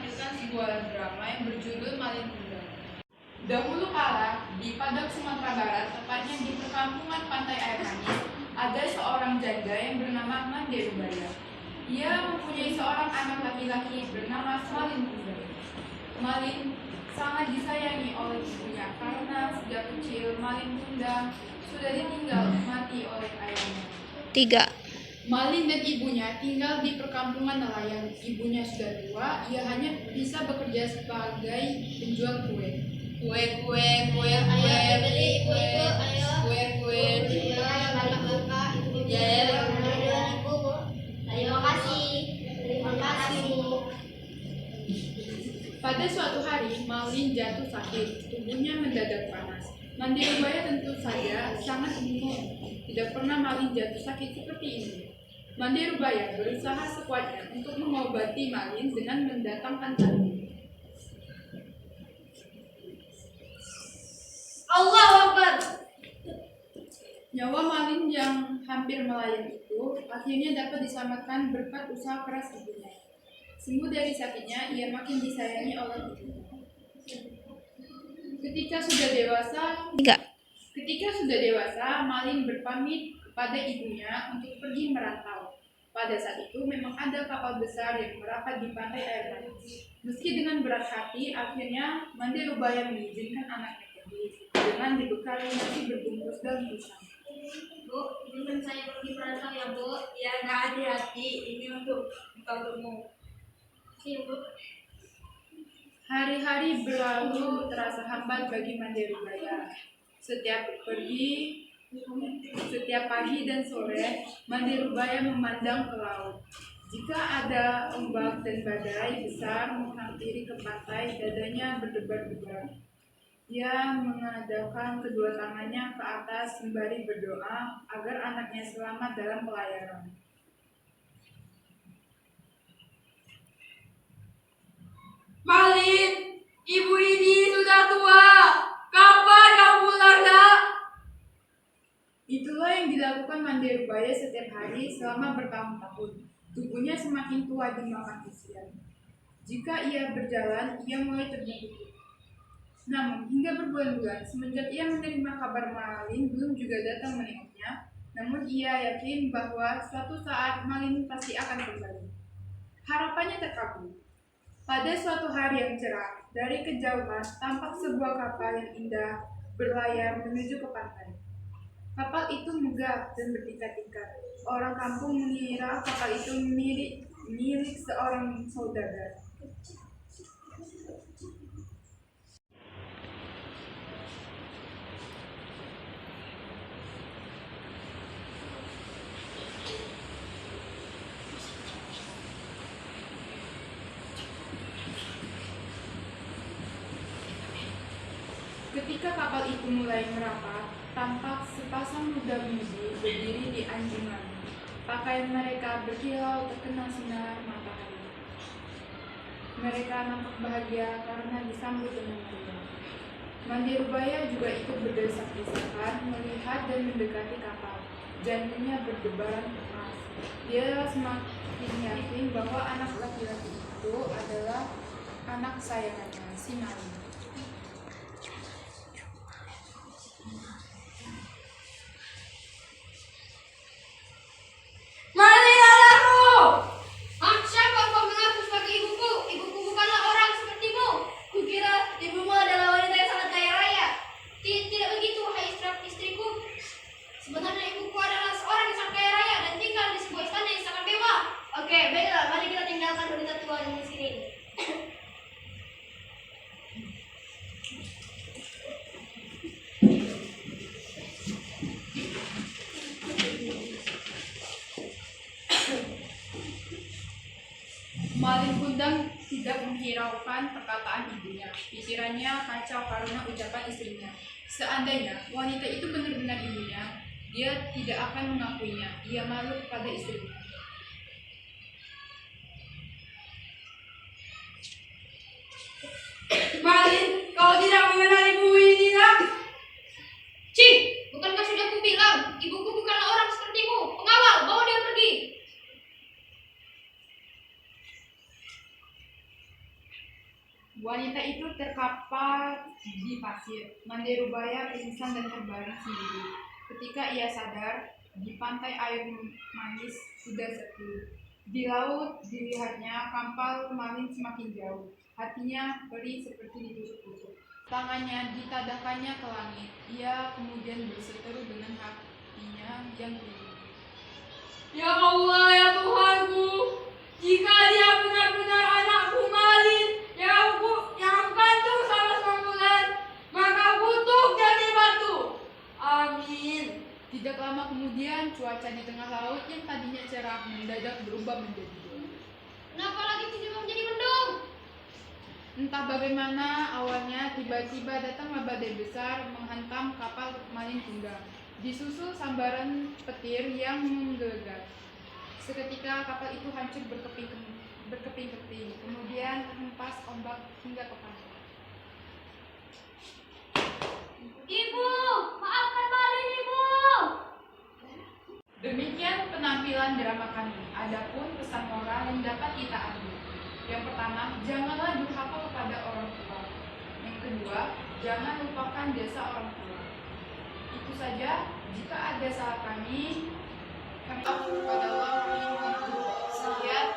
melanjutkan sebuah drama yang berjudul Malin Kundang. Dahulu kala, di Padang Sumatera Barat, tepatnya di perkampungan Pantai Air Manis, ada seorang janda yang bernama Mande Rubaya. Ia mempunyai seorang anak laki-laki bernama Malin Kundang. Malin sangat disayangi oleh ibunya karena sejak kecil Malin Kundang sudah ditinggal mati oleh ayahnya. 3. Malin dan ibunya tinggal di perkampungan nelayan. Ibunya sudah tua, ia hanya bisa bekerja sebagai penjual kue. Kue, Ayo beli ibu-ibu, ayo. kue. Ayo kakak-kakak, ibu-ibu. Ya. Ayo ibu, Bu. Terima kasih. Terima kasih, Bu. Pada suatu hari, Malin jatuh sakit. Tubuhnya mendadak panas. Mande Rubaya tentu saja sangat bingung. Tidak pernah Malin jatuh sakit seperti ini. Mande Rubaya berusaha sekuatnya untuk mengobati Malin dengan mendatangkan tabib. Allahu Akbar. Nyawa Malin yang hampir melayang itu akhirnya dapat diselamatkan berkat usaha keras ibunya. Sembuh dari sakitnya, ia makin disayangi oleh ibunya. Ketika sudah dewasa, Malin berpamit kepada ibunya untuk pergi merantau. Pada saat itu memang ada kapal besar yang merapat di pantai Air Manis. Meski dengan berat hati, akhirnya Mande Rubaya mengizinkan anaknya pergi dengan dibekali nasi berbungkus daun pisang. Bu, izinkan saya pergi merantau ya, Bu. Ya, nggak hati-hati. Ini untukmu. Sini, Bu. Hari-hari berlalu terasa hambat bagi Mande Rubaya. Setiap pagi dan sore, Mande Rubaya memandang ke laut. Jika ada ombak dan badai besar menghampiri ke pantai, dadanya berdebar-debar. Ia mengadapkan kedua tangannya ke atas sembari berdoa agar anaknya selamat dalam pelayaran. Malin, ibu ini sudah tua. Kapan kamu pulang, Nak? Itulah yang dilakukan Mande Rubaya setiap hari selama bertahun-tahun. Tubuhnya semakin tua dimakan usia. Jika ia berjalan, ia mulai terbungkuk. Namun, hingga berbulan-bulan, semenjak ia menerima kabar Malin belum juga datang menengoknya, namun ia yakin bahwa suatu saat Malin pasti akan kembali. Harapannya terkabul. Pada suatu hari yang cerah, dari kejauhan tampak sebuah kapal yang indah berlayar menuju ke pantai. Kapal itu megah dan bertingkat-tingkat. Orang kampung mengira kapal itu milik seorang saudagar. Ketika kapal itu mulai merapat, tampak sepasang muda-mudi berdiri di anjungan. Pakaian mereka berkilau terkena sinar matahari. Mereka nampak bahagia karena disambut dengan meriah. Mande Rubaya juga ikut berdesak-desakan melihat dan mendekati kapal. Jantungnya berdebaran keras. Dia semakin yakin bahwa anak laki-laki itu adalah anak sayangannya, si Malin. Malin, anakku! Hah, siapa kau mengaku sebagai ibuku? Ibuku bukanlah orang sepertimu. Kukira ibumu adalah wanita yang sangat kaya raya. Tidak begitu, wahai istriku. Sebenarnya ibuku adalah seorang yang sangat kaya raya dan tinggal di sebuah istana yang sangat mewah. Oke, baiklah, mari kita tinggalkan wanita tua di sini. Malin Kundang tidak menghiraukan perkataan ibunya. Pikirannya kacau karena ucapan istrinya. Seandainya wanita itu benar-benar ibunya, dia tidak akan mengakuinya. Ia malu pada istrinya. Malin, kau tidak mengenal ibu ini, Nak? Cih, bukankah sudah kubilang, ibuku bukanlah orang sepertimu. Pengawal, bawa dia pergi. Wanita itu terkapar di pasir. Manderubaya pingsan dan terbaring sendiri. Ketika ia sadar, di pantai air manis sudah sepi. Di laut dilihatnya kapal Malin semakin jauh. Hatinya perih seperti ditusuk-tusuk. Tangannya ditadahkannya ke langit. Ia kemudian berseteru dengan hatinya yang rindu. Ya Allah, ya Tuhanku, jika dia benar-benar anakku Malin yang aku kandung selama 9 bulan, maka kutuk jadi batu. Amin. Tidak lama kemudian, cuaca di tengah laut yang tadinya cerah mendadak berubah menjadi gelap. Kenapa lagi tiba-tiba menjadi mendung? Entah bagaimana awalnya tiba-tiba datanglah badai besar menghantam kapal Malin tunggang. Disusul sambaran petir yang menggelegar. Seketika kapal itu hancur berkeping-keping, kemudian terhempas ombak hingga ke pantai. Ibu, maafkan Malin, Ibu. Demikian penampilan drama kami. Adapun pesan moral yang dapat kita ambil. Yang pertama, janganlah durhaka kepada orang tua. Yang kedua, jangan lupakan jasa orang tua. Itu saja. Jika ada salah kami maaf kepada Allah. Sekian.